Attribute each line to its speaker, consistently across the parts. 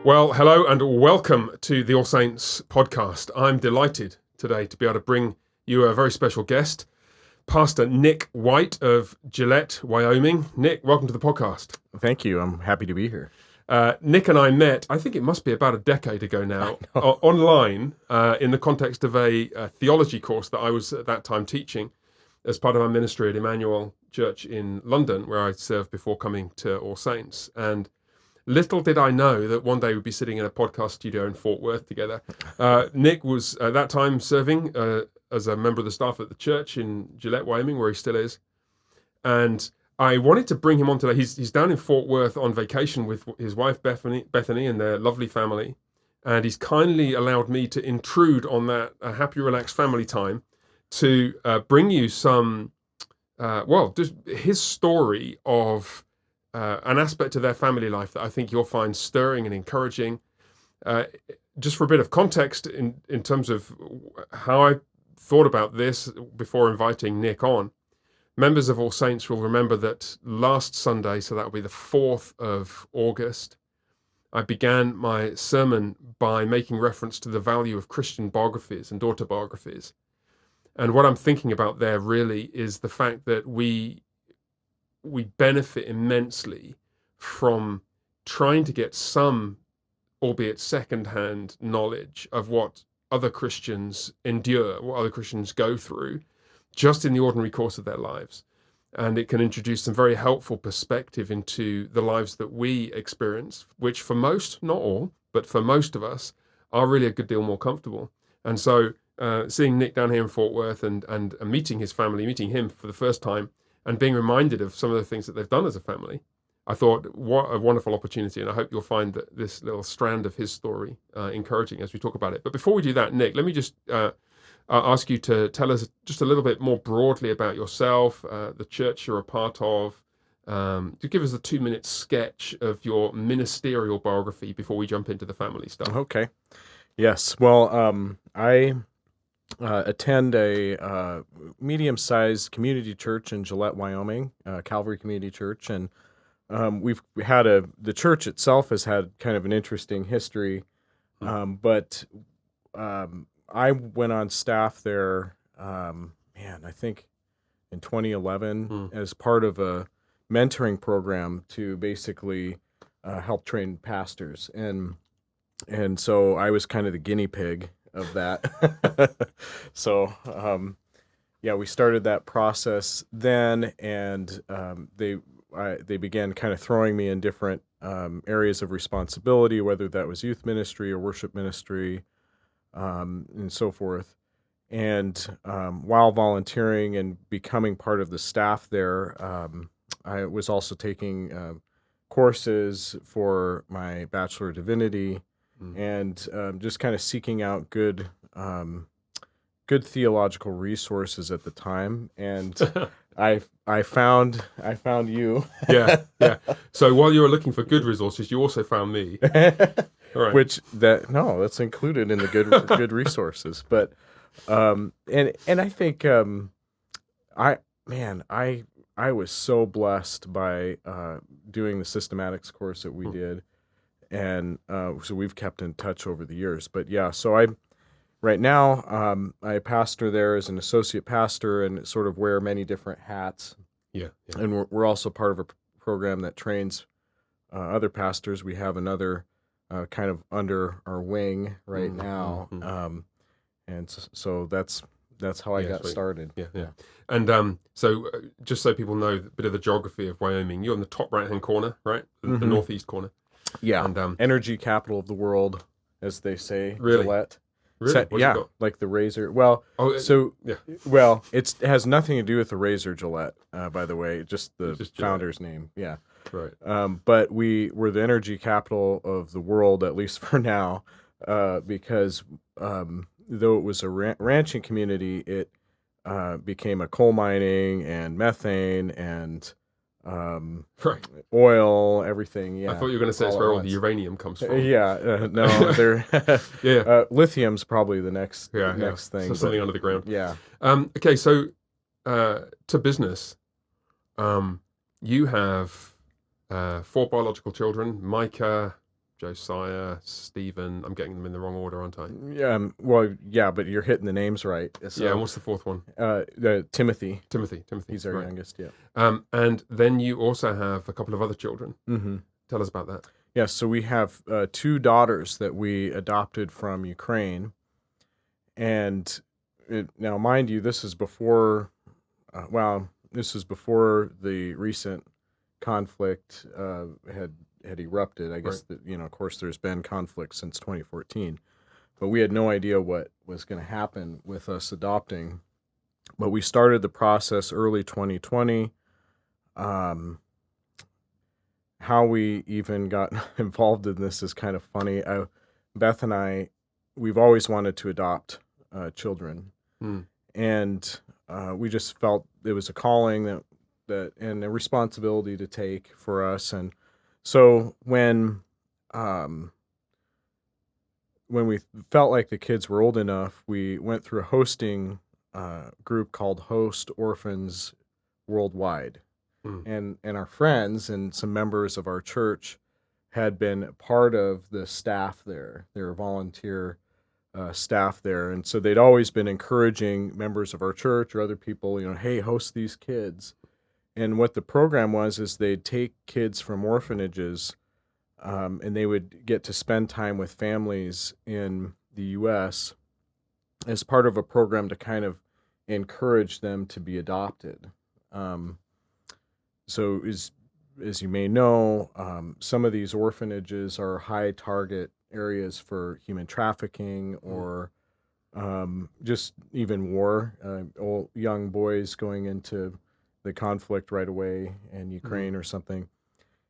Speaker 1: Well, hello and welcome to the All Saints podcast. I'm delighted today to be able to bring you a very special guest, Pastor Nik Wight of Gillette, Wyoming. Nik, welcome to the podcast.
Speaker 2: Thank you. I'm happy to be here.
Speaker 1: Nik and I met, I think it must be about a decade ago now, online in the context of a theology course that I was at that time teaching as part of our ministry at Emmanuel Church in London, where I served before coming to All Saints. And little did I know that one day we'd be sitting in a podcast studio in Fort Worth together. Nik was at that time serving as a member of the staff at the church in Gillette, Wyoming, where he still is. And I wanted to bring him on today. He's down in Fort Worth on vacation with his wife, Bethany, and their lovely family. And he's kindly allowed me to intrude on that happy, relaxed family time to bring you some, just his story of an aspect of their family life that I think you'll find stirring and encouraging. Just for a bit of context in terms of how I thought about this before inviting Nik on, members of All Saints will remember that last Sunday, so that will be the 4th of August, I began my sermon by making reference to the value of Christian biographies and autobiographies. And what I'm thinking about there really is the fact that we benefit immensely from trying to get some, albeit second-hand, knowledge of what other Christians endure, what other Christians go through, just in the ordinary course of their lives. And it can introduce some very helpful perspective into the lives that we experience, which for most, not all, but for most of us, are really a good deal more comfortable. And so seeing Nik down here in Fort Worth and meeting his family, meeting him for the first time, and being reminded of some of the things that they've done as a family, I thought, what a wonderful opportunity. And I hope you'll find that this little strand of his story encouraging as we talk about it. But before we do that, Nik, let me just ask you to tell us just a little bit more broadly about yourself, the church you're a part of. To give us a 2-minute sketch of your ministerial biography before we jump into the family stuff.
Speaker 2: Okay. Yes. Well, I attend a medium-sized community church in Gillette, Wyoming, Calvary Community Church, and we've had the church itself has had kind of an interesting history, but I went on staff there, I think in 2011 as part of a mentoring program to basically help train pastors, and so I was kind of the guinea pig of that. So, we started that process then, and they began kind of throwing me in different areas of responsibility, whether that was youth ministry or worship ministry, and so forth. And while volunteering and becoming part of the staff there, I was also taking courses for my Bachelor of Divinity, and just kind of seeking out good theological resources at the time. And I found you.
Speaker 1: Yeah. So while you were looking for good resources, you also found me. All right.
Speaker 2: That's included in the good resources. But and I think I was so blessed by doing the systematics course that we did, and so we've kept in touch over the years. But yeah, so right now I pastor there as an associate pastor and sort of wear many different hats.
Speaker 1: Yeah.
Speaker 2: And we're also part of a program that trains other pastors. We have another kind of under our wing right now, and so that's how I got started.
Speaker 1: Yeah. And so just so people know a bit of the geography of Wyoming, you're in the top right-hand corner, right? The northeast corner.
Speaker 2: Yeah. And energy capital of the world, as they say.
Speaker 1: Really?
Speaker 2: Gillette.
Speaker 1: Really?
Speaker 2: Like the razor. Well, it has nothing to do with the razor Gillette, by the way, just the founder's name. Yeah.
Speaker 1: Right.
Speaker 2: But we're the energy capital of the world, at least for now, because though it was a ranching community, it became a coal mining and methane and oil, everything. Yeah,
Speaker 1: I thought you were going to say it's where all the uranium comes from.
Speaker 2: No, they're lithium's probably the next thing.
Speaker 1: So something under the ground.
Speaker 2: Yeah.
Speaker 1: Okay, so to business, you have 4 biological children: Micah, Josiah, Stephen. I'm getting them in the wrong order, aren't I?
Speaker 2: Well, yeah, but you're hitting the names right. So,
Speaker 1: Yeah, and what's the fourth one?
Speaker 2: Timothy.
Speaker 1: Timothy.
Speaker 2: He's our
Speaker 1: right.
Speaker 2: youngest, yeah.
Speaker 1: And then you also have a couple of other children.
Speaker 2: Mm-hmm.
Speaker 1: Tell us about that.
Speaker 2: Yeah, so we have 2 daughters that we adopted from Ukraine. And now, mind you, this is before, this is before the recent conflict had erupted. I guess
Speaker 1: Right.
Speaker 2: that, of course, there's been conflict since 2014, but we had no idea what was going to happen with us adopting. But we started the process early 2020. How we even got involved in this is kind of funny. Beth and I, we've always wanted to adopt children, and we just felt it was a calling that and a responsibility to take for us. And so when we felt like the kids were old enough, we went through a hosting group called Host Orphans Worldwide. And our friends and some members of our church had been part of the staff there. They were volunteer staff there. And so they'd always been encouraging members of our church or other people, hey, host these kids. And what the program was is they'd take kids from orphanages and they would get to spend time with families in the U.S. as part of a program to kind of encourage them to be adopted. So as you may know, some of these orphanages are high target areas for human trafficking or just even war. Young boys going into the conflict right away in Ukraine or something.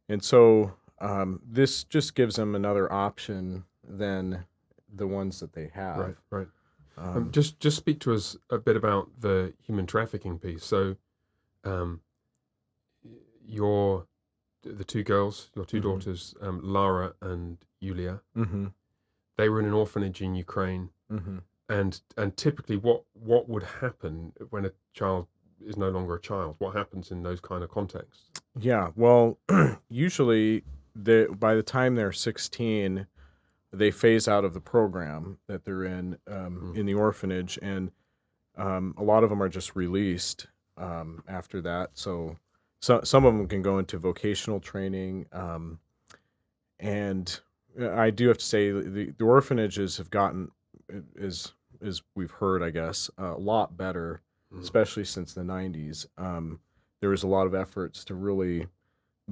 Speaker 2: And so this just gives them another option than the ones that they have.
Speaker 1: Right. Just speak to us a bit about the human trafficking piece. So the 2 girls, your 2 daughters, Lara and Yulia, they were in an orphanage in Ukraine. And typically what would happen when a child is no longer a child? What happens in those kind of contexts?
Speaker 2: Yeah, well, usually by the time they're 16, they phase out of the program that they're in the orphanage, and a lot of them are just released after that. So some of them can go into vocational training, and I do have to say the orphanages have gotten, as we've heard, I guess, a lot better, especially since the 90s. There was a lot of efforts to really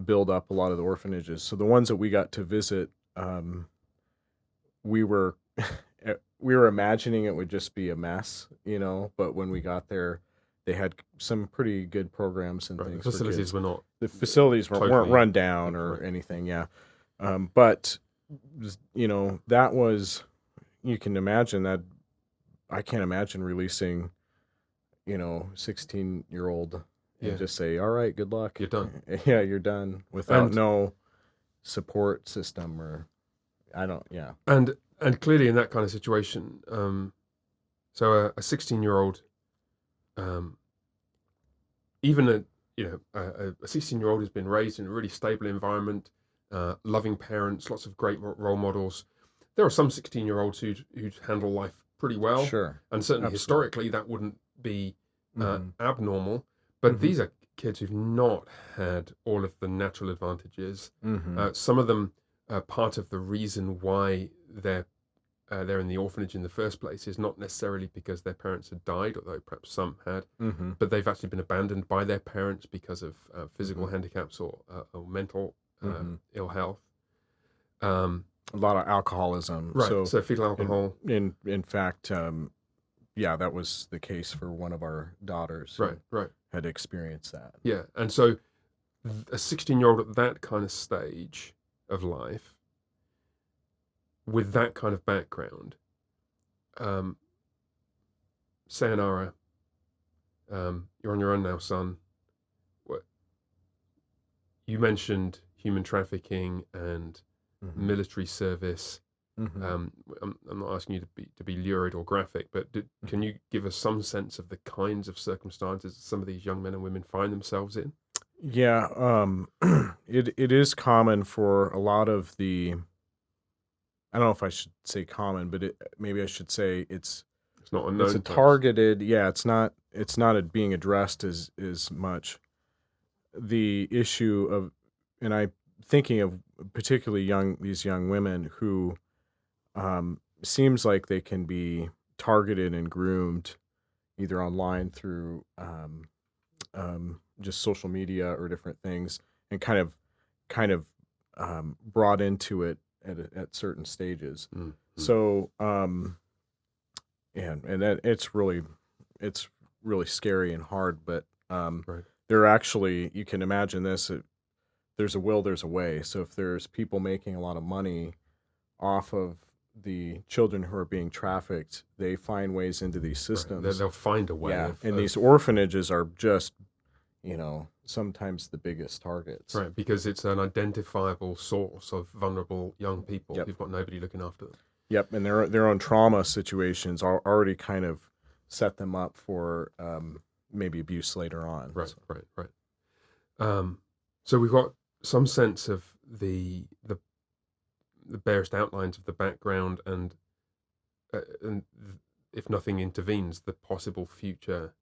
Speaker 2: build up a lot of the orphanages. So the ones that we got to visit, we were imagining it would just be a mess, but when we got there, they had some pretty good programs and things.
Speaker 1: The facilities were not.
Speaker 2: The facilities weren't run down or anything, yeah. But that was, you can imagine that. I can't imagine releasing, 16-year-old and just say, all right, good luck.
Speaker 1: You're done.
Speaker 2: Yeah, you're done without no support system or
Speaker 1: And clearly in that kind of situation, so a 16-year-old, even a 16-year-old has been raised in a really stable environment, loving parents, lots of great role models. There are some 16-year-olds who'd handle life pretty well.
Speaker 2: Sure.
Speaker 1: And certainly historically that wouldn't be abnormal. But these are kids who've not had all of the natural advantages. Some of them, part of the reason why they're in the orphanage in the first place is not necessarily because their parents had died, although perhaps some had, but they've actually been abandoned by their parents because of physical handicaps or mental ill health.
Speaker 2: A lot of alcoholism.
Speaker 1: Right, so fetal alcohol.
Speaker 2: In fact, that was the case for one of our daughters.
Speaker 1: Right.
Speaker 2: Had experienced that.
Speaker 1: Yeah, and so a 16-year-old at that kind of stage of life, with that kind of background, sayonara, you're on your own now, son. You mentioned human trafficking and military service. I'm not asking you to be lurid or graphic, but can you give us some sense of the kinds of circumstances that some of these young men and women find themselves in?
Speaker 2: Yeah, it is common for a lot of the I don't know if I should say common, but maybe I should say
Speaker 1: It's not
Speaker 2: it's
Speaker 1: unknown
Speaker 2: a
Speaker 1: to us.
Speaker 2: targeted. Yeah, it's not being addressed as much. The issue of, and I thinking of particularly these young women who seems like they can be targeted and groomed either online through just social media or different things, and kind of brought into it at certain stages.
Speaker 1: Mm-hmm.
Speaker 2: So and that it's really scary and hard, but
Speaker 1: Right.
Speaker 2: there are actually, you can imagine this, there's a will, there's a way. So if there's people making a lot of money off of the children who are being trafficked, they find ways into these systems.
Speaker 1: Right. They'll find a way.
Speaker 2: Yeah, and these orphanages are just, sometimes the biggest targets.
Speaker 1: Right, because it's an identifiable source of vulnerable young people who've got nobody looking after them.
Speaker 2: Yep, and their own trauma situations are already kind of set them up for maybe abuse later on.
Speaker 1: Right, right. So we've got some sense of the barest outlines of the background, and if nothing intervenes, the possible future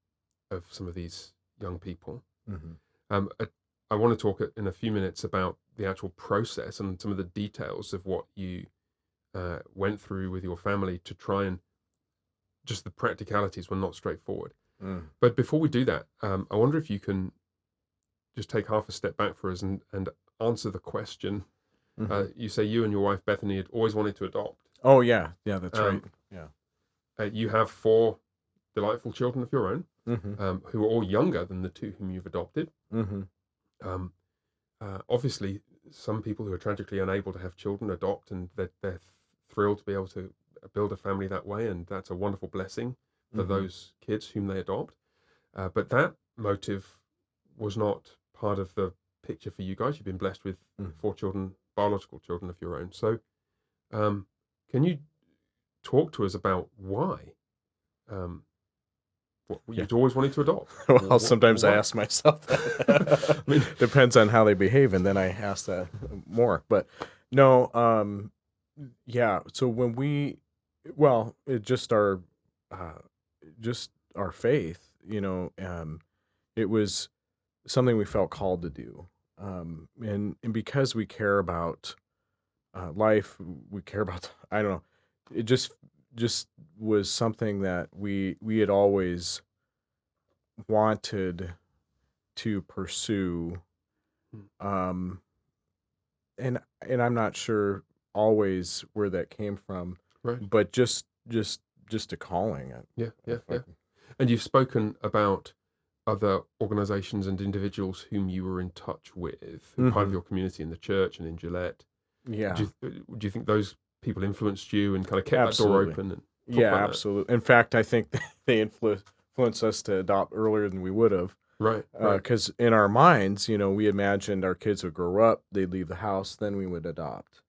Speaker 1: of some of these young people.
Speaker 2: Mm-hmm.
Speaker 1: I want to talk in a few minutes about the actual process and some of the details of what you went through with your family to try and just the practicalities were not straightforward. But before we do that, I wonder if you can just take half a step back for us and answer the question.
Speaker 2: Mm-hmm.
Speaker 1: You say you and your wife Bethany had always wanted to adopt.
Speaker 2: Oh yeah, that's right. Yeah.
Speaker 1: You have 4 delightful children of your own,
Speaker 2: mm-hmm.
Speaker 1: Who are all younger than the 2 whom you've adopted.
Speaker 2: Mm-hmm.
Speaker 1: Obviously, some people who are tragically unable to have children adopt, and they're thrilled to be able to build a family that way, and that's a wonderful blessing for
Speaker 2: Mm-hmm.
Speaker 1: those kids whom they adopt. But that motive was not part of the picture for you guys. You've been blessed with 4 children, biological children of your own. So can you talk to us about why you'd always wanted to adopt?
Speaker 2: Well, sometimes I ask myself that. I mean, depends on how they behave, and then I ask that more. But no, yeah. So when it just our faith, it was something we felt called to do, and because we care about life, we care about, I don't know, it just was something that we had always wanted to pursue, and I'm not sure always where that came from,
Speaker 1: right?
Speaker 2: But just a calling.
Speaker 1: Yeah. And you've spoken about other organizations and individuals whom you were in touch with, who are part of your community in the church and in Gillette.
Speaker 2: Yeah.
Speaker 1: Do you think those people influenced you and kind of kept that door open? And
Speaker 2: yeah, absolutely. In fact, I think they influenced us to adopt earlier than we would have.
Speaker 1: Right.
Speaker 2: Because in our minds, we imagined our kids would grow up, they'd leave the house, then we would adopt.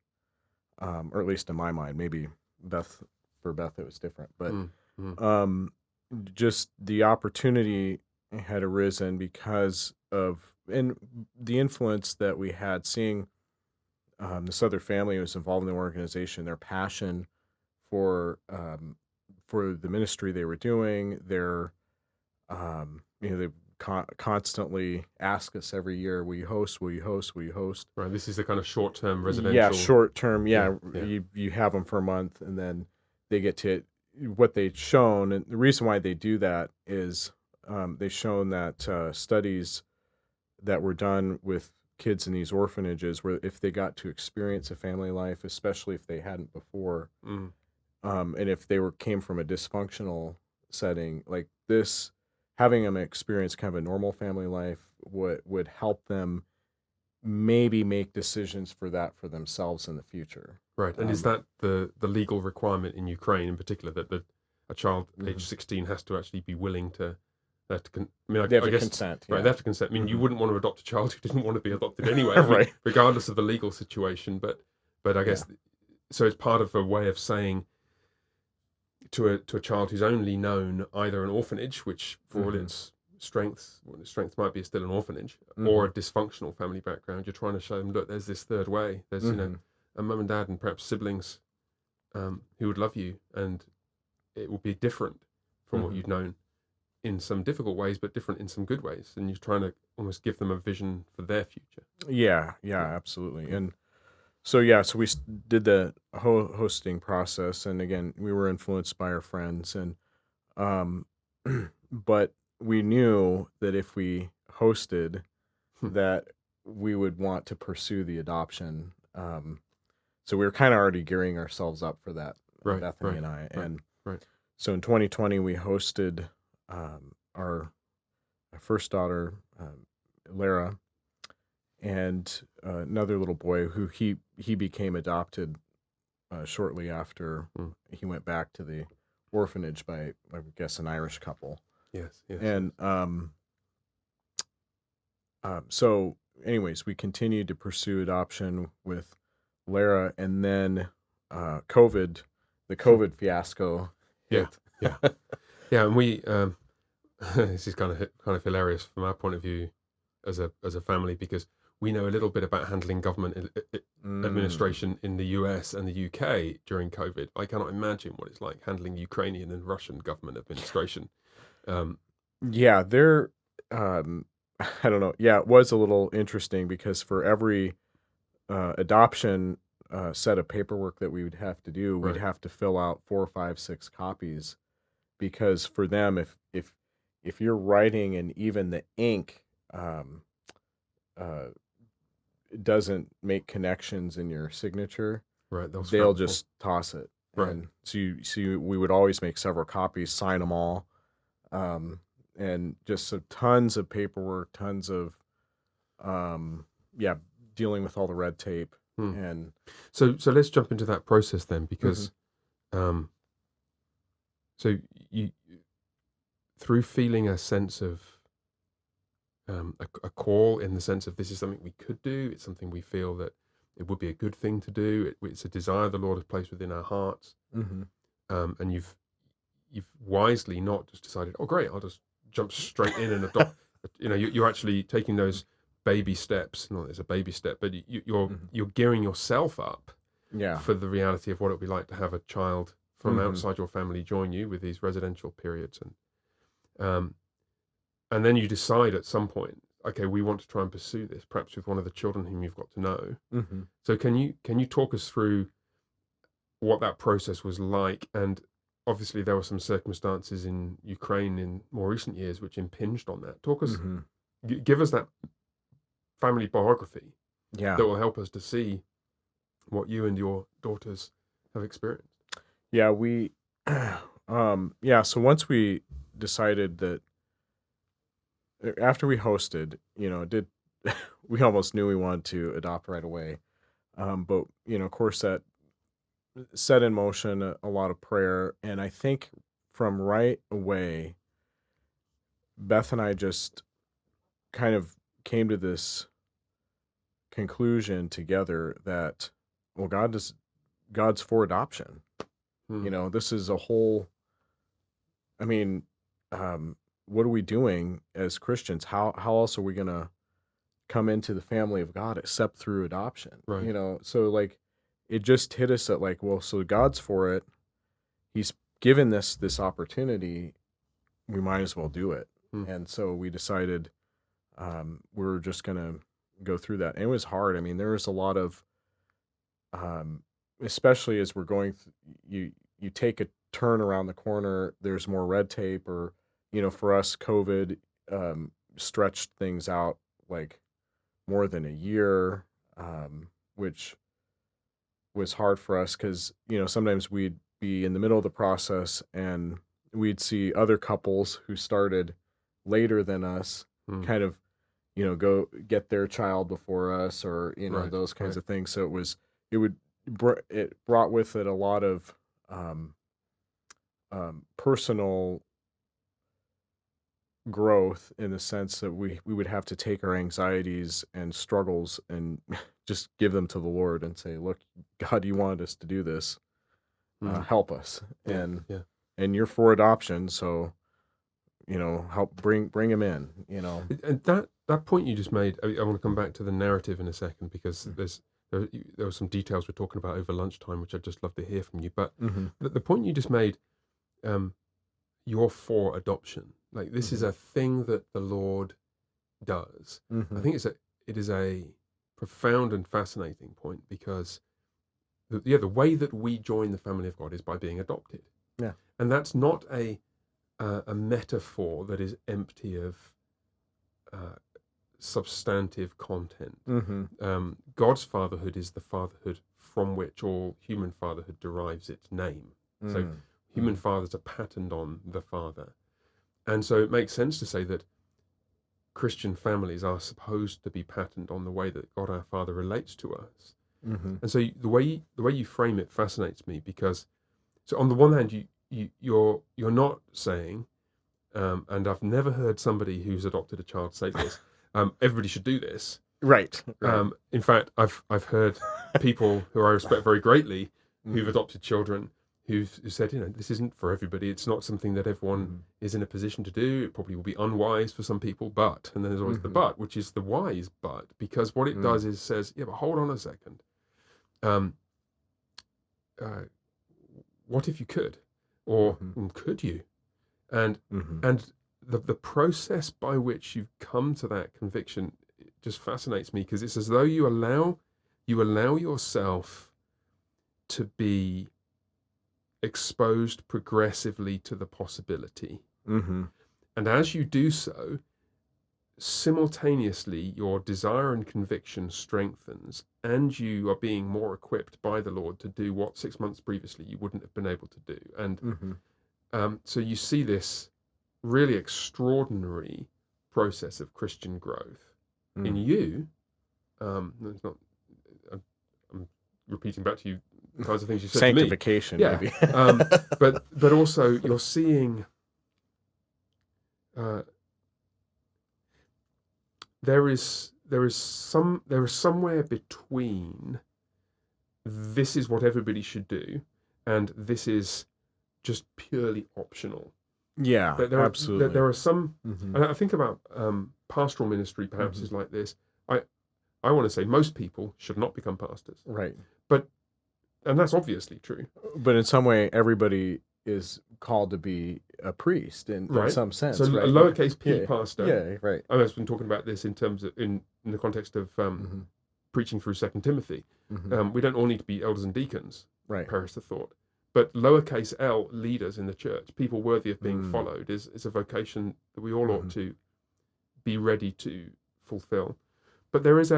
Speaker 2: Or at least in my mind, maybe for Beth it was different. But just the opportunity had arisen because of the influence that we had, seeing this other family who was involved in the organization, their passion for the ministry they were doing. They constantly ask us every year, will you host? Right.
Speaker 1: This is the kind of short-term residential.
Speaker 2: Yeah, short-term. Yeah. You have them for a month, and then they get to what they've shown. And the reason why they do that is they've shown that studies that were done with kids in these orphanages, where if they got to experience a family life, especially if they hadn't before, and if they came from a dysfunctional setting like this, having them experience kind of a normal family life would help them maybe make decisions for themselves in the future.
Speaker 1: Right. And is that the legal requirement in Ukraine in particular, that a child age 16 has to actually be willing to they have to consent. Right, they have to consent. I mean, you wouldn't want to adopt a child who didn't want to be adopted anyway,
Speaker 2: right?
Speaker 1: Regardless of the legal situation. But I guess so. It's part of a way of saying to a child who's only known either an orphanage, which for all its strengths might be still an orphanage, or a dysfunctional family background. You're trying to show them, look, there's this third way. There's a mum and dad and perhaps siblings who would love you, and it will be different from what you've known in some difficult ways, but different in some good ways. And you're trying to almost give them a vision for their future.
Speaker 2: Yeah, absolutely. And so so we did the hosting process, and again, we were influenced by our friends, and um, but we knew that if we hosted, that we would want to pursue the adoption. So we were kind of already gearing ourselves up for that, Bethany and I. And so in 2020, we hosted our first daughter, Lara, and another little boy who he became adopted shortly after he went back to the orphanage by, I guess, an Irish couple.
Speaker 1: Yes.
Speaker 2: And so anyways, we continued to pursue adoption with Lara, and then the COVID fiasco hit.
Speaker 1: Yeah. And we this is kind of hilarious from our point of view as a family, because we know a little bit about handling government administration in the US and the UK during COVID. I cannot imagine what it's like handling Ukrainian and Russian government administration.
Speaker 2: They're I don't know. Yeah, it was a little interesting because for every adoption set of paperwork that we would have to do, we'd have to fill out 4, 5, 6 copies, because for them, if you're writing and even the ink doesn't make connections in your signature, they'll just toss it. And so we would always make several copies, sign them all, and just tons of paperwork, tons of dealing with all the red tape. And
Speaker 1: so let's jump into that process then, because so you, through feeling a sense of a call, in the sense of this is something we could do, it's something we feel that it would be a good thing to do, it's a desire the Lord has placed within our hearts, and you've wisely not just decided, oh great, I'll just jump straight in and adopt. You're actually taking those baby steps. Not as a baby step, but you're gearing yourself up for the reality of what it would be like to have a child from outside your family join you with these residential periods, and then you decide at some point, okay, we want to try and pursue this, perhaps with one of the children whom you've got to know. So can you talk us through what that process was like? And obviously there were some circumstances in Ukraine in more recent years which impinged on that. Talk us, give us that family biography that will help us to see what you and your daughters have experienced.
Speaker 2: We so once we decided that, after we hosted, we almost knew we wanted to adopt right away, but of course that set in motion a lot of prayer. And I think from right away, Beth and I just kind of came to this conclusion together that, well, God's for adoption. This is a whole, what are we doing as Christians? How else are we going to come into the family of God except through adoption? So it just hit us at well, so God's for it. He's given this opportunity. We might as well do it. And so we decided we're just going to go through that. And it was hard. There was a lot of, especially as we're going, you take a turn around the corner, there's more red tape, or, for us, COVID stretched things out more than a year, which was hard for us because, sometimes we'd be in the middle of the process and we'd see other couples who started later than us kind of, go get their child before us, or, those kinds of things. So it brought with it a lot of personal growth, in the sense that we would have to take our anxieties and struggles and just give them to the Lord and say, look, God, you wanted us to do this, help us. And you're for adoption, so help bring him in. And
Speaker 1: that point you just made, I want to come back to the narrative in a second, because there's there were some details we're talking about over lunchtime, which I'd just love to hear from you. But
Speaker 2: Mm-hmm.
Speaker 1: the point you just made, you're for adoption. Like, this is a thing that the Lord does.
Speaker 2: Mm-hmm.
Speaker 1: I think it is a profound and fascinating point, because the way that we join the family of God is by being adopted.
Speaker 2: Yeah.
Speaker 1: And that's not a metaphor that is empty of substantive content.
Speaker 2: Mm-hmm.
Speaker 1: God's fatherhood is the fatherhood from which all human fatherhood derives its name. So human fathers are patterned on the Father. And so it makes sense to say that Christian families are supposed to be patterned on the way that God our Father relates to us.
Speaker 2: Mm-hmm.
Speaker 1: And so the way you frame it fascinates me, because so on the one hand you're not saying, and I've never heard somebody who's adopted a child say this, everybody should do this.
Speaker 2: Right.
Speaker 1: In fact, I've heard people who I respect very greatly who've adopted children who said, this isn't for everybody. It's not something that everyone is in a position to do. It probably will be unwise for some people, but, and then there's always the but, which is the wise but, because what it does is says, yeah, but hold on a second. What if you could, or could you? And the process by which you come to that conviction just fascinates me, because it's as though you allow yourself to be exposed progressively to the possibility. And as you do so, simultaneously your desire and conviction strengthens, and you are being more equipped by the Lord to do what 6 months previously you wouldn't have been able to do. And so you see this really extraordinary process of Christian growth in you. It's not, I'm repeating back to you kinds of things you said
Speaker 2: Sanctification,
Speaker 1: to me.
Speaker 2: maybe.
Speaker 1: But also you're seeing there is somewhere between this is what everybody should do and this is just purely optional.
Speaker 2: Yeah, absolutely.
Speaker 1: There are some, and I think about pastoral ministry perhaps is like this. I want to say most people should not become pastors.
Speaker 2: Right.
Speaker 1: And that's obviously true.
Speaker 2: But in some way, everybody is called to be a priest in some sense.
Speaker 1: So
Speaker 2: right?
Speaker 1: a lowercase p pastor.
Speaker 2: Yeah, right.
Speaker 1: I've been talking about this in terms of in the context of preaching through 2 Timothy. We don't all need to be elders and deacons.
Speaker 2: Right.
Speaker 1: Perish the thought. But lowercase l leaders in the church, people worthy of being followed, is a vocation that we all ought to be ready to fulfill. But there is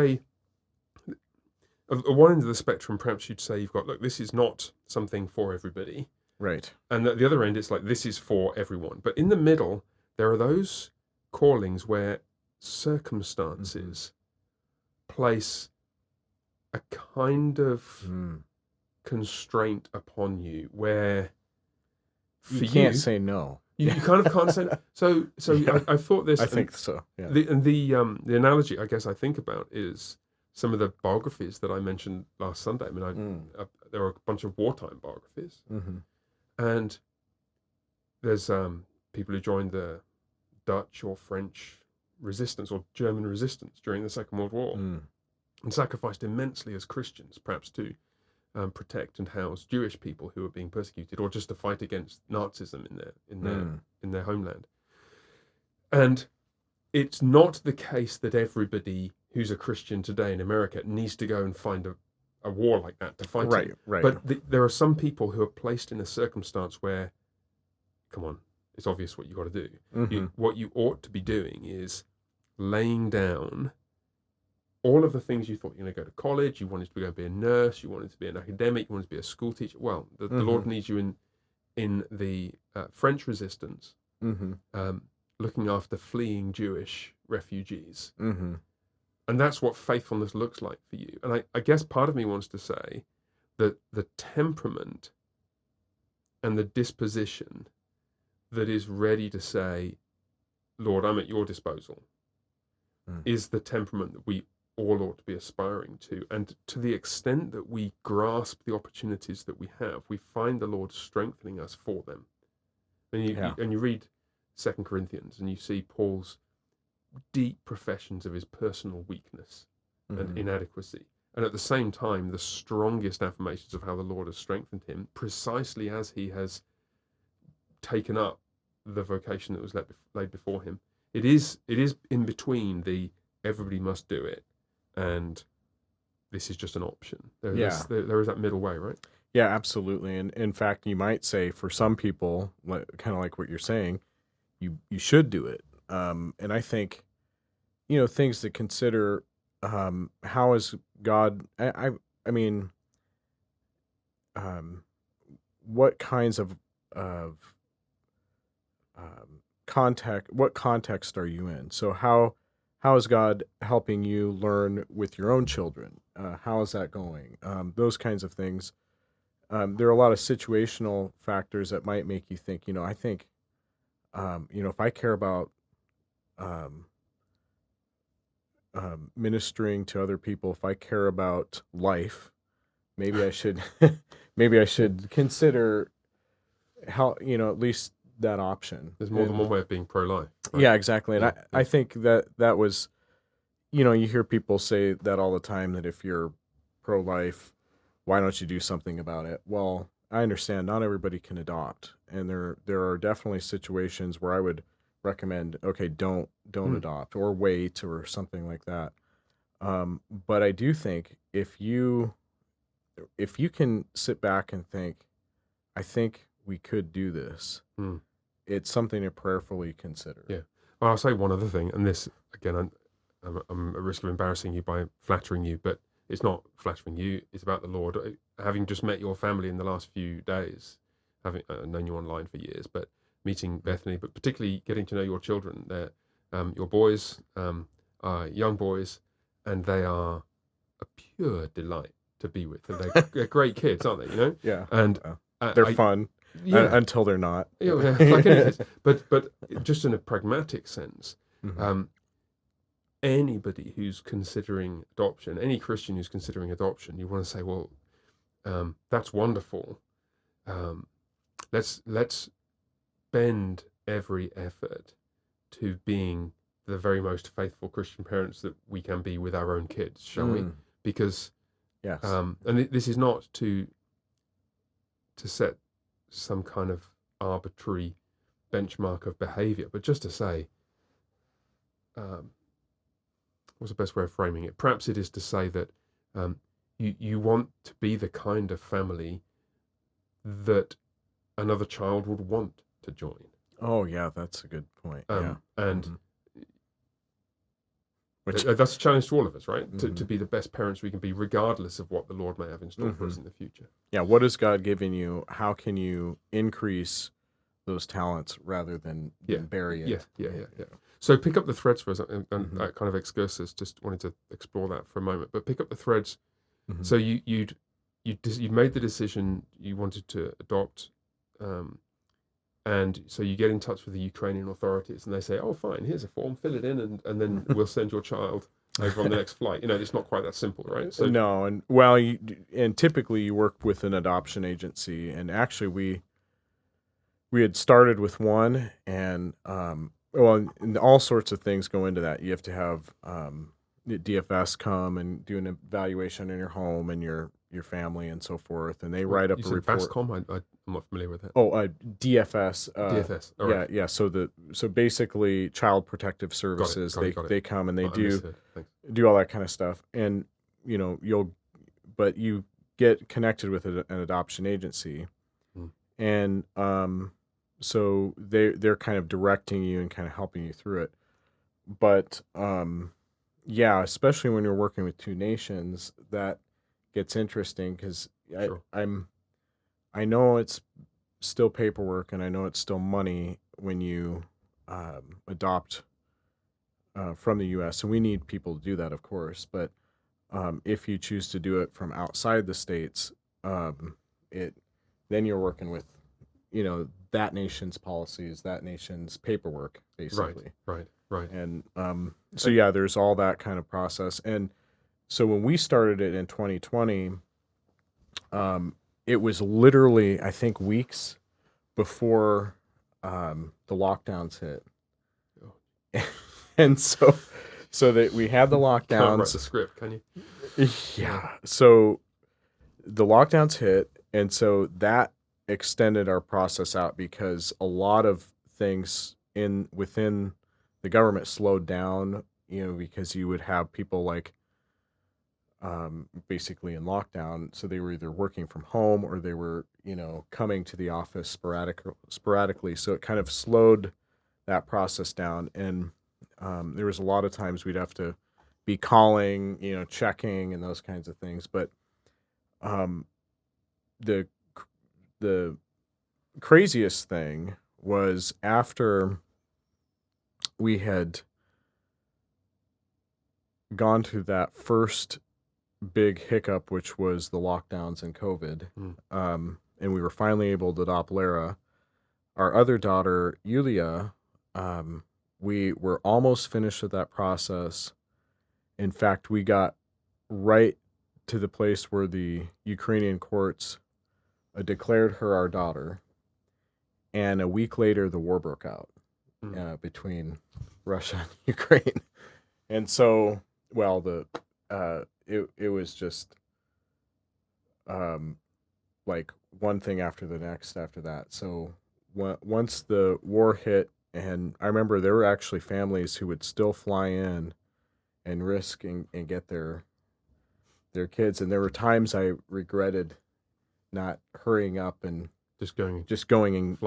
Speaker 1: at one end of the spectrum, perhaps you'd say you've got, look, this is not something for everybody.
Speaker 2: Right.
Speaker 1: And at the other end, it's like, this is for everyone. But in the middle, there are those callings where circumstances place a kind of constraint upon you where
Speaker 2: you can't say no.
Speaker 1: You kind of can't say no. So I thought this.
Speaker 2: I think so. Yeah.
Speaker 1: The analogy I guess I think about is some of the biographies that I mentioned last Sunday. I mean, there are a bunch of wartime biographies, and there's people who joined the Dutch or French resistance or German resistance during the Second World War, and sacrificed immensely as Christians, perhaps to protect and house Jewish people who were being persecuted, or just to fight against Nazism in their homeland. And it's not the case that everybody who's a Christian today in America needs to go and find a war like that to fight in.
Speaker 2: Right.
Speaker 1: But there are some people who are placed in a circumstance where, come on, it's obvious what you got to do. What you ought to be doing is laying down all of the things you thought you were going to go to college, you wanted to go and be a nurse, you wanted to be an academic, you wanted to be a school teacher. Well, the Lord needs you in the French resistance, looking after fleeing Jewish refugees. And that's what faithfulness looks like for you. And I guess part of me wants to say that the temperament and the disposition that is ready to say, Lord, I'm at your disposal, is the temperament that we all ought to be aspiring to. And to the extent that we grasp the opportunities that we have, we find the Lord strengthening us for them. And you read 2 Corinthians and you see Paul's deep professions of his personal weakness and inadequacy. and at the same time, the strongest affirmations of how the Lord has strengthened him, precisely as he has taken up the vocation that was laid before him. It is in between the everybody must do it and this is just an option. There is that middle way, right?
Speaker 2: Yeah, absolutely. And in fact, you might say for some people, kind of like what you're saying, you should do it. And I think, things to consider. How is God? I mean, what kinds of context? What context are you in? So how is God helping you learn with your own children? How is that going? Those kinds of things. There are a lot of situational factors that might make you think. I think, if I care about ministering to other people, if I care about life, maybe I should consider how, at least that option.
Speaker 1: There's more than one way of being pro-life.
Speaker 2: Right? Yeah, exactly. And I think that was, you hear people say that all the time, that if you're pro-life, why don't you do something about it? Well, I understand not everybody can adopt, and there are definitely situations where I would recommend, okay, don't adopt or wait or something like that. But I do think if you can sit back and think, I think we could do this, it's something to prayerfully consider.
Speaker 1: Yeah. Well, I'll say one other thing, and this, again, I'm at risk of embarrassing you by flattering you, but it's not flattering you, it's about the Lord. Having just met your family in the last few days, having known you online for years, but meeting Bethany, but particularly getting to know your children. They're your boys, are young boys, and they are a pure delight to be with. And they're great kids, aren't they?
Speaker 2: Yeah.
Speaker 1: And
Speaker 2: they're fun until they're not.
Speaker 1: Yeah, like any kids. But just in a pragmatic sense, anybody who's considering adoption, any Christian who's considering adoption, you want to say, well, that's wonderful. Let's bend every effort to being the very most faithful Christian parents that we can be with our own kids, shall we? Because
Speaker 2: yes,
Speaker 1: and this is not to set some kind of arbitrary benchmark of behavior, but just to say, what's the best way of framing it? Perhaps it is to say that you want to be the kind of family that another child would want to join.
Speaker 2: Oh yeah, that's a good point.
Speaker 1: And that's a challenge to all of us, right? To be the best parents we can be, regardless of what the Lord may have in store for us in the future.
Speaker 2: Yeah, what has God given you? How can you increase those talents rather than bury it?
Speaker 1: Yeah. So pick up the threads for us, and that kind of excursus. Just wanted to explore that for a moment, but pick up the threads. So you made the decision you wanted to adopt, and so you get in touch with the Ukrainian authorities, and they say, "Oh, fine, here's a form, fill it in, and then we'll send your child over on the next flight." It's not quite that simple, right? So
Speaker 2: no, and typically you work with an adoption agency, and actually we had started with one, and and all sorts of things go into that. You have to have DFS come and do an evaluation in your home and your family and so forth, and they write up a report.
Speaker 1: VASCOM? I'm not familiar with that.
Speaker 2: DFS.
Speaker 1: DFS. All right.
Speaker 2: Yeah. So basically, Child Protective Services.
Speaker 1: Got it.
Speaker 2: They come and they do all that kind of stuff, and you get connected with an adoption agency, and so they're kind of directing you and kind of helping you through it, but especially when you're working with two nations, that gets interesting because I know it's still paperwork and I know it's still money when you adopt from the U.S. and we need people to do that, of course. But if you choose to do it from outside the states, then you're working with that nation's policies, that nation's paperwork, basically.
Speaker 1: Right.
Speaker 2: And there's all that kind of process. And so when we started it in 2020, it was literally, I think, weeks before the lockdowns hit. And so So that we had the
Speaker 1: Can't write
Speaker 2: lockdowns.
Speaker 1: the script, can you?
Speaker 2: Yeah. So the lockdowns hit, and so that extended our process out because a lot of things within the government slowed down, because you would have people like basically in lockdown, so they were either working from home or they were, coming to the office sporadically. So it kind of slowed that process down, and there was a lot of times we'd have to be calling, checking and those kinds of things. But the the craziest thing was after we had gone through that first big hiccup, which was the lockdowns and COVID, and we were finally able to adopt Lara. Our other daughter, Yulia, we were almost finished with that process. In fact, we got right to the place where the Ukrainian courts declared her our daughter, and a week later the war broke out between Russia and Ukraine. And so, well, it was just like one thing after the next after that. So once the war hit, and I remember there were actually families who would still fly in and risk and get their kids, and there were times I regretted not hurrying up and just going and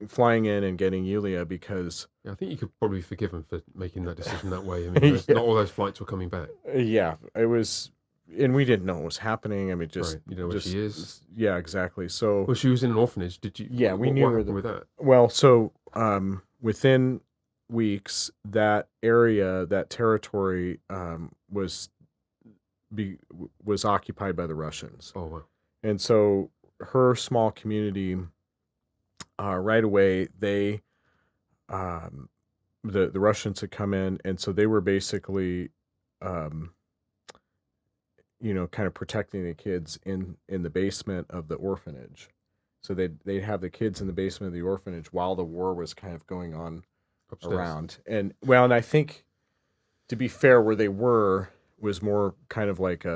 Speaker 2: flying in and getting Yulia, because
Speaker 1: I think you could probably forgive him for making that decision that way. I mean, not all those flights were coming back.
Speaker 2: Yeah, it was, and we didn't know what was happening. I mean,
Speaker 1: right. You know where she is.
Speaker 2: Yeah, exactly. So,
Speaker 1: well, she was in an orphanage. Did you?
Speaker 2: Yeah, we knew
Speaker 1: what happened with that.
Speaker 2: Well, so within weeks, that area, that territory, was occupied by the Russians.
Speaker 1: Oh wow!
Speaker 2: And so her small community, right away, they, the Russians had come in, and so they were basically, kind of protecting the kids in the basement of the orphanage. So they'd have the kids in the basement of the orphanage while the war was kind of going on upstairs. Around. And I think, to be fair, where they were was more kind of like,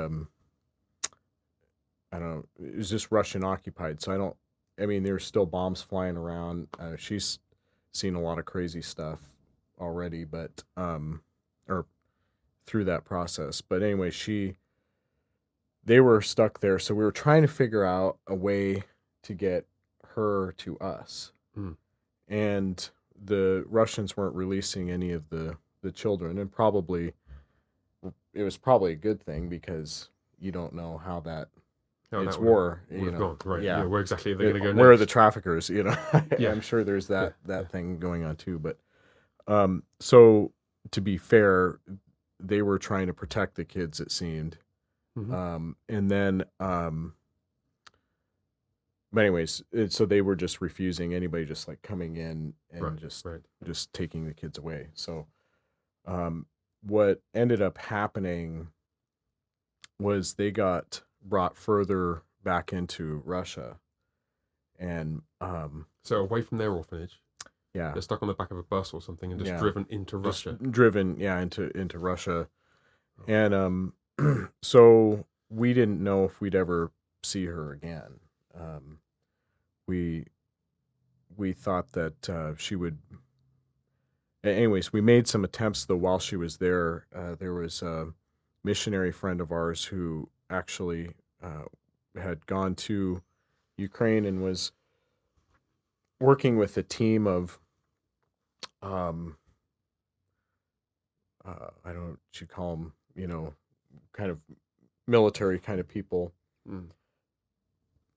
Speaker 2: I don't know, it was just Russian occupied. So there's still bombs flying around. She's seen a lot of crazy stuff already, but, or through that process. But anyway, they were stuck there. So we were trying to figure out a way to get her to us. And the Russians weren't releasing any of the children, and it was probably a good thing, because you don't know how it's war.
Speaker 1: Gone. Right. Yeah. Where exactly are they going to go next?
Speaker 2: Where are the traffickers? Yeah. I'm sure there's that thing going on too. But so to be fair, they were trying to protect the kids, it seemed. And then, but anyways, so they were just refusing anybody just like coming in and just taking the kids away. So, what ended up happening was they got brought further back into Russia, and
Speaker 1: so away from their orphanage.
Speaker 2: Yeah,
Speaker 1: they're stuck on the back of a bus or something and just driven into Russia.
Speaker 2: Into Russia, and so we didn't know if we'd ever see her again. We thought that she would. Anyways, we made some attempts though while she was there. There was a missionary friend of ours who actually had gone to Ukraine and was working with a team of I don't know what you call them, kind of military kind of people,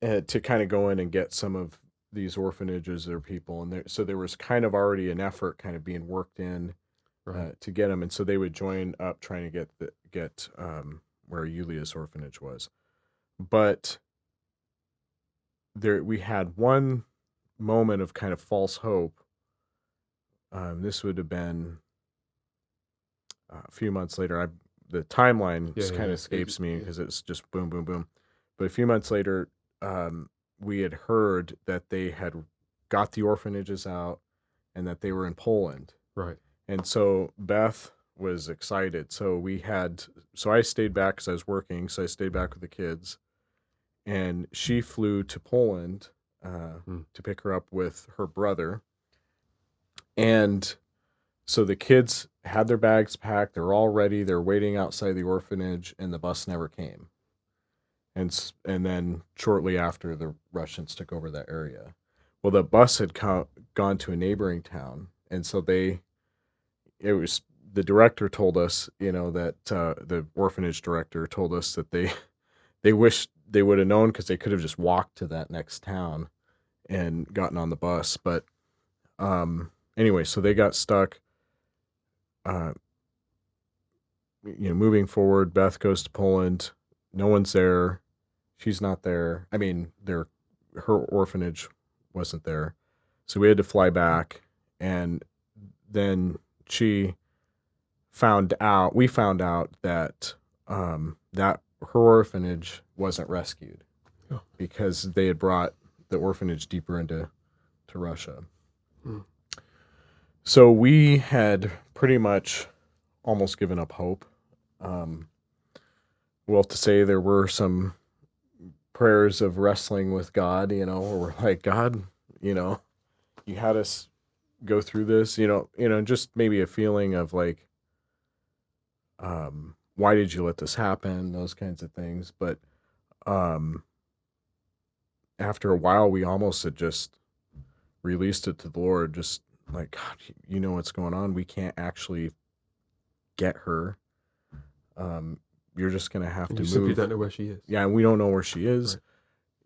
Speaker 2: to kind of go in and get some of these orphanages or people. And so there was kind of already an effort kind of being worked in to get them. And so they would join up trying to get where Yulia's orphanage was. But we had one moment of kind of false hope. This would have been a few months later. The timeline just kind of escapes me because it's just boom, boom, boom. But a few months later, we had heard that they had got the orphanages out and that they were in Poland.
Speaker 1: Right.
Speaker 2: And so Beth was excited. So I stayed back because I was working. So I stayed back with the kids, and she flew to Poland to pick her up with her brother. And so the kids had their bags packed. They're all ready. They're waiting outside the orphanage, and the bus never came. And then shortly after, the Russians took over that area. Well, the bus had gone to a neighboring town, and so the director told us, that the orphanage director told us that they wished they would have known, because they could have just walked to that next town and gotten on the bus. But anyway, so they got stuck. Moving forward, Beth goes to Poland. No one's there. She's not there. I mean, her orphanage wasn't there. So we had to fly back, and then we found out that that her orphanage wasn't rescued because they had brought the orphanage deeper into Russia. So we had pretty much almost given up hope. Well, to say there were some prayers of wrestling with God, where we're like, God, you had us go through this, just maybe a feeling of like, why did you let this happen? Those kinds of things. But after a while, we almost had just released it to the Lord, just like, God, you know what's going on. We can't actually get her. You're just going to have to move.
Speaker 1: You don't know where she is.
Speaker 2: Yeah, and we don't know where she is.
Speaker 1: Right.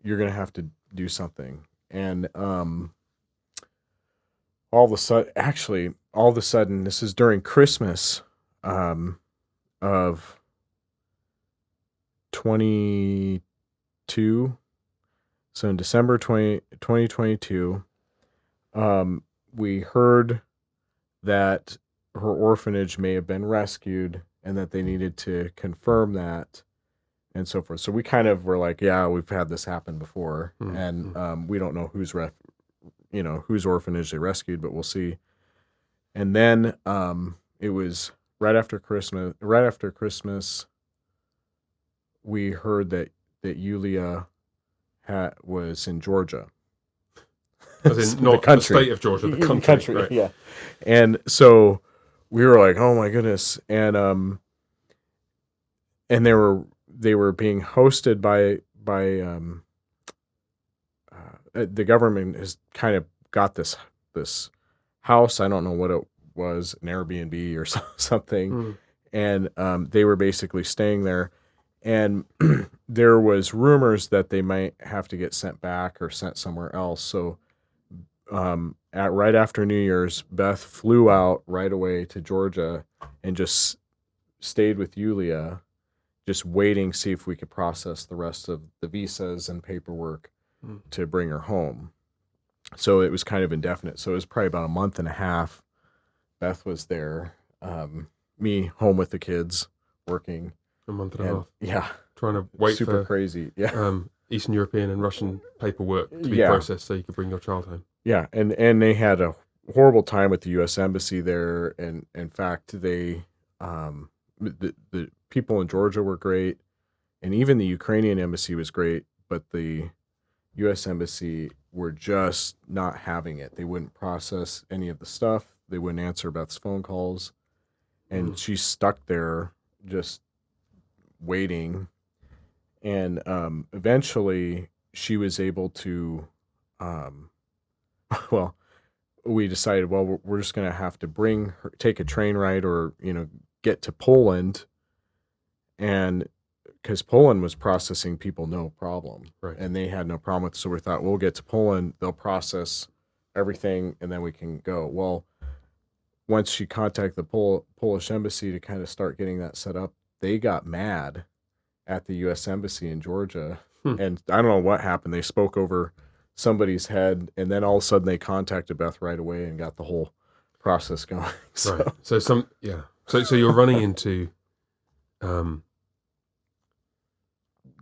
Speaker 2: You're going to have to do something. And all of a sudden, this is during Christmas of 22. So in December 2022, we heard that her orphanage may have been rescued and that they needed to confirm that and so forth. So we kind of were like, yeah, we've had this happen before. And we don't know whose orphanage they rescued, but we'll see. And then it was right after Christmas, we heard that Yulia was in Georgia.
Speaker 1: As in not the state of Georgia, the country. Right.
Speaker 2: Yeah. And so we were like, oh my goodness. And they were being hosted by the government has kind of got this house. I don't know what it was, an Airbnb or something. And they were basically staying there. And there was rumors that they might have to get sent back or sent somewhere else. So right after New Year's, Beth flew out right away to Georgia and just stayed with Yulia, just waiting, see if we could process the rest of the visas and paperwork to bring her home. So it was kind of indefinite. So it was probably about a month and a half. Beth was there, me home with the kids, working.
Speaker 1: A month and a half.
Speaker 2: Yeah.
Speaker 1: Trying to wait
Speaker 2: Super
Speaker 1: for
Speaker 2: crazy. Yeah.
Speaker 1: Eastern European and Russian paperwork to be processed so you could bring your child home.
Speaker 2: Yeah. And they had a horrible time with the U.S. Embassy there. And in fact, they, the people in Georgia were great. And even the Ukrainian embassy was great, but the U.S. Embassy were just not having it. They wouldn't process any of the stuff. They wouldn't answer Beth's phone calls. And she's stuck there just waiting. And eventually she was able to, we decided, we're just going to have to take a train ride or, get to Poland. And because Poland was processing people no problem.
Speaker 1: Right.
Speaker 2: And they had no problem with it. So we thought, we'll get to Poland, they'll process everything, and then we can go. Well, once she contacted the Polish embassy to kind of start getting that set up, they got mad at the U.S. Embassy in Georgia. And I don't know what happened. They spoke over somebody's head, and then all of a sudden they contacted Beth right away and got the whole process going. So.
Speaker 1: Right. So you're running into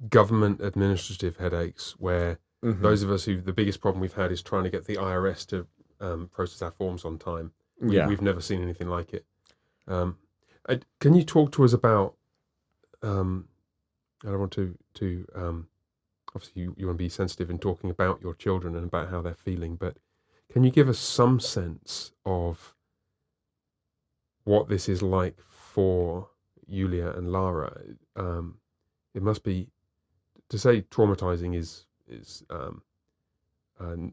Speaker 1: government administrative headaches where those of us the biggest problem we've had is trying to get the IRS to process our forms on time. We've never seen anything like it. Can you talk to us about? I don't want to obviously you want to be sensitive in talking about your children and about how they're feeling, but can you give us some sense of what this is like for Yulia and Lara? It must be, to say traumatizing is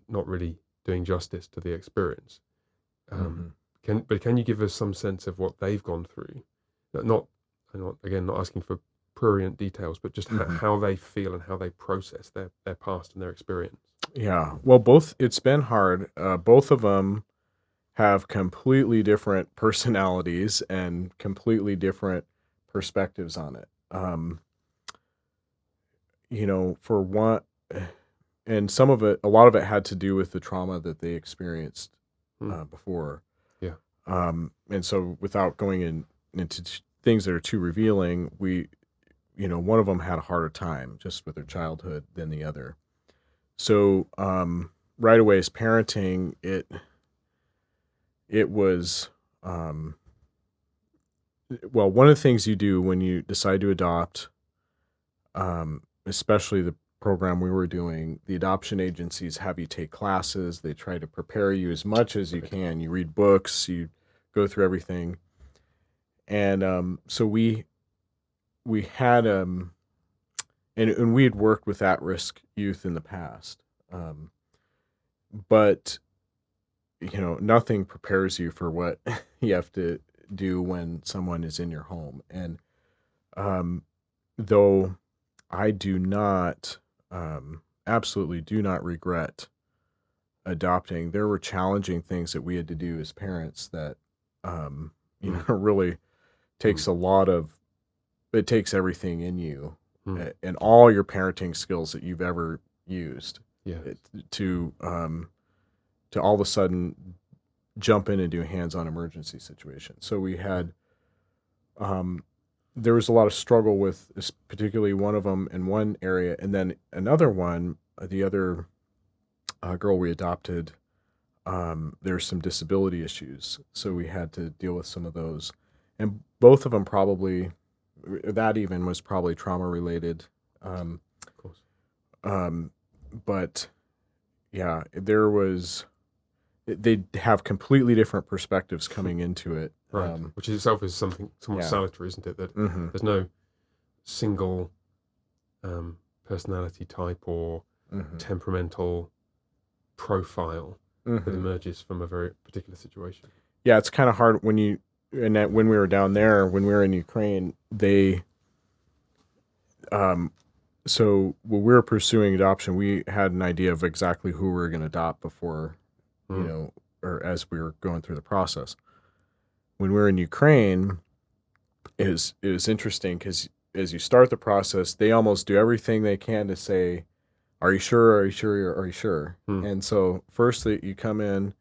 Speaker 1: not really doing justice to the experience. Can you give us some sense of what they've gone through? Not asking for prurient details, but just how they feel and how they process their past and their experience.
Speaker 2: Yeah. Well, it's been hard. Both of them have completely different personalities and completely different perspectives on it. For one, and a lot of it had to do with the trauma that they experienced before.
Speaker 1: Yeah.
Speaker 2: And so without going into things that are too revealing, one of them had a harder time just with their childhood than the other. So right away as parenting, it was, one of the things you do when you decide to adopt, especially the program we were doing, the adoption agencies have you take classes. They try to prepare you as much as you can. You read books, you go through everything. And so we had, and we had worked with at-risk youth in the past. But nothing prepares you for what you have to do when someone is in your home. And though I do not, absolutely do not regret adopting, there were challenging things that we had to do as parents that, really takes it takes everything in you and all your parenting skills that you've ever used to all of a sudden jump in and do hands-on emergency situations. So we had, there was a lot of struggle with particularly one of them in one area, and then another one, the other girl we adopted, there's some disability issues. So we had to deal with some of those. And both of them that even was probably trauma related.
Speaker 1: Of course.
Speaker 2: But yeah, they have completely different perspectives coming into it.
Speaker 1: Right. Which itself is something somewhat salutary, isn't it? That there's no single personality type or temperamental profile that emerges from a very particular situation.
Speaker 2: Yeah, it's kind of hard when we were down there, when we were in Ukraine, so when we were pursuing adoption, we had an idea of exactly who we were going to adopt before, or as we were going through the process. When we were in Ukraine, it was interesting because as you start the process, they almost do everything they can to say, "Are you sure? Are you sure? Are you sure?" And so first you come in,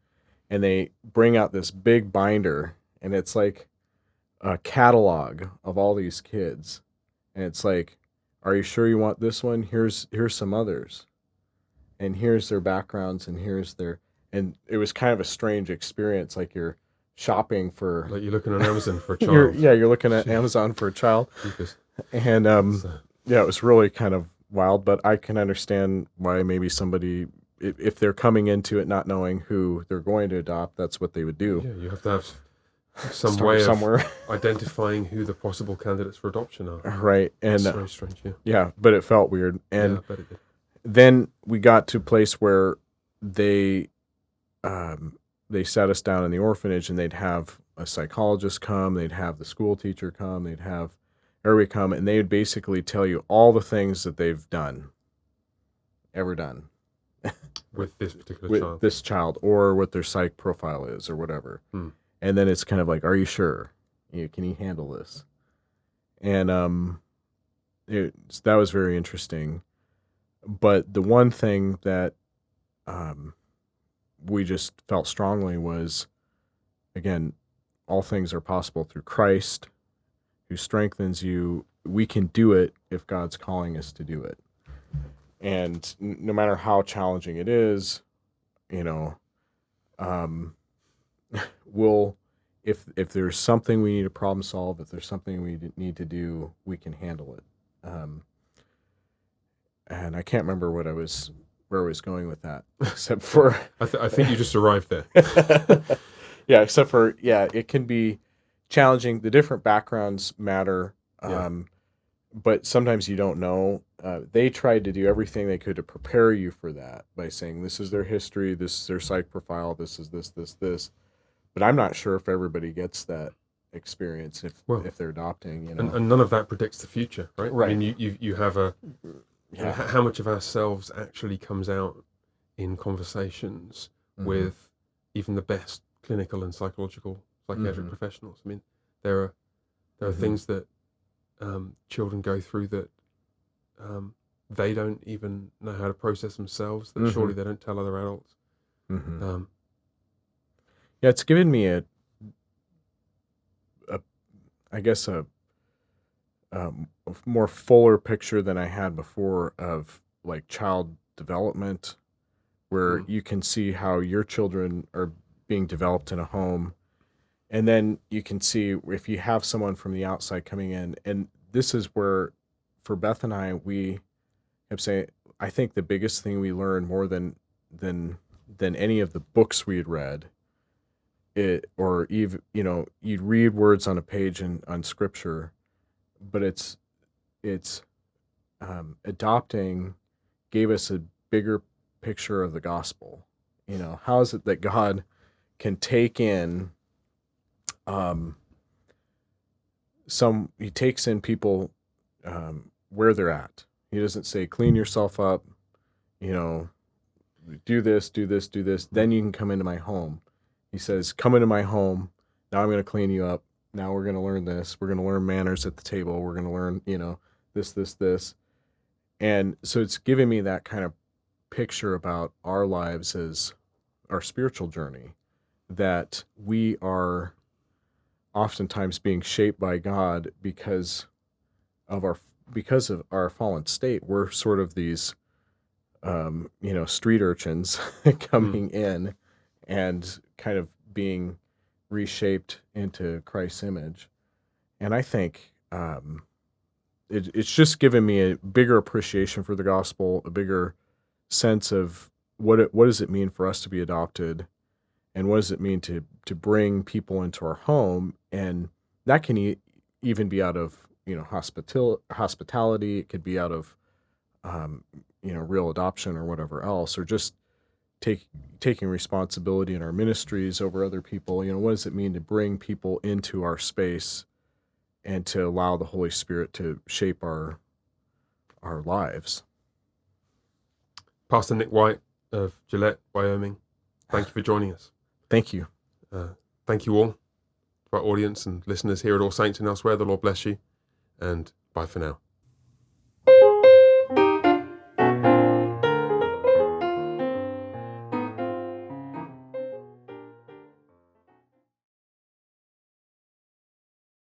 Speaker 2: and they bring out this big binder, and it's like a catalog of all these kids, and it's like, "Are you sure you want this one? Here's some others, and here's their backgrounds, and here's their." And it was kind of a strange experience, like you're shopping for,
Speaker 1: like you're looking on Amazon for a child.
Speaker 2: You're looking at Amazon for a child, and it was really kind of wild. But I can understand why maybe somebody, if they're coming into it not knowing who they're going to adopt, that's what they would do.
Speaker 1: Yeah, you have to have some way of identifying who the possible candidates for adoption are.
Speaker 2: Right, and
Speaker 1: that's very strange.
Speaker 2: Yeah, but it felt weird. And
Speaker 1: I bet it did.
Speaker 2: Then we got to a place where they sat us down in the orphanage, and they'd have a psychologist come, they'd have the school teacher come, they'd have everybody come, and they would basically tell you all the things that they've ever done.
Speaker 1: With this particular
Speaker 2: with
Speaker 1: child.
Speaker 2: This child, or what their psych profile is, or whatever. And then it's kind of like, are you sure? Can you handle this? And that was very interesting. But the one thing that we just felt strongly was, again, all things are possible through Christ, who strengthens you. We can do it if God's calling us to do it. And no matter how challenging it is, if there's something we need to problem solve, if there's something we need to do, we can handle it. And I can't remember where I was going with that, except for
Speaker 1: I think you just arrived there.
Speaker 2: yeah, except for it can be challenging. The different backgrounds matter, but sometimes you don't know. They tried to do everything they could to prepare you for that by saying this is their history, this is their psych profile, this is this. But I'm not sure if everybody gets that experience if they're adopting.
Speaker 1: And none of that predicts the future, right?
Speaker 2: Right.
Speaker 1: I mean, you have how much of ourselves actually comes out in conversations with even the best clinical and psychiatric professionals. I mean, there are things that children go through that they don't even know how to process themselves, that surely they don't tell other adults.
Speaker 2: It's given me a more fuller picture than I had before of like child development, where you can see how your children are being developed in a home. And then you can see if you have someone from the outside coming in. And this is where, for Beth and I, we have said, I think the biggest thing we learned more than any of the books we had read, or even, you'd read words on a page on scripture, but it's adopting gave us a bigger picture of the gospel. How is it that God can take in he takes in people where they're at. He doesn't say clean yourself up, do this, then you can come into my home. He says, come into my home. Now I'm going to clean you up. Now we're going to learn this. We're going to learn manners at the table. We're going to learn, this. And so it's giving me that kind of picture about our lives as our spiritual journey, that we are oftentimes being shaped by God because of our fallen state. We're sort of these, street urchins coming in and kind of being reshaped into Christ's image. And I think it's just given me a bigger appreciation for the gospel, a bigger sense of what does it mean for us to be adopted, and what does it mean to bring people into our home. And that can even be out of hospitality. It could be out of real adoption or whatever else, or just taking responsibility in our ministries over other people. What does it mean to bring people into our space and to allow the Holy Spirit to shape our lives?
Speaker 1: Pastor Nik Wight of Gillette, Wyoming, thank you for joining us.
Speaker 2: Thank you.
Speaker 1: Thank you all, to our audience and listeners here at All Saints and elsewhere. The Lord bless you, and bye for now.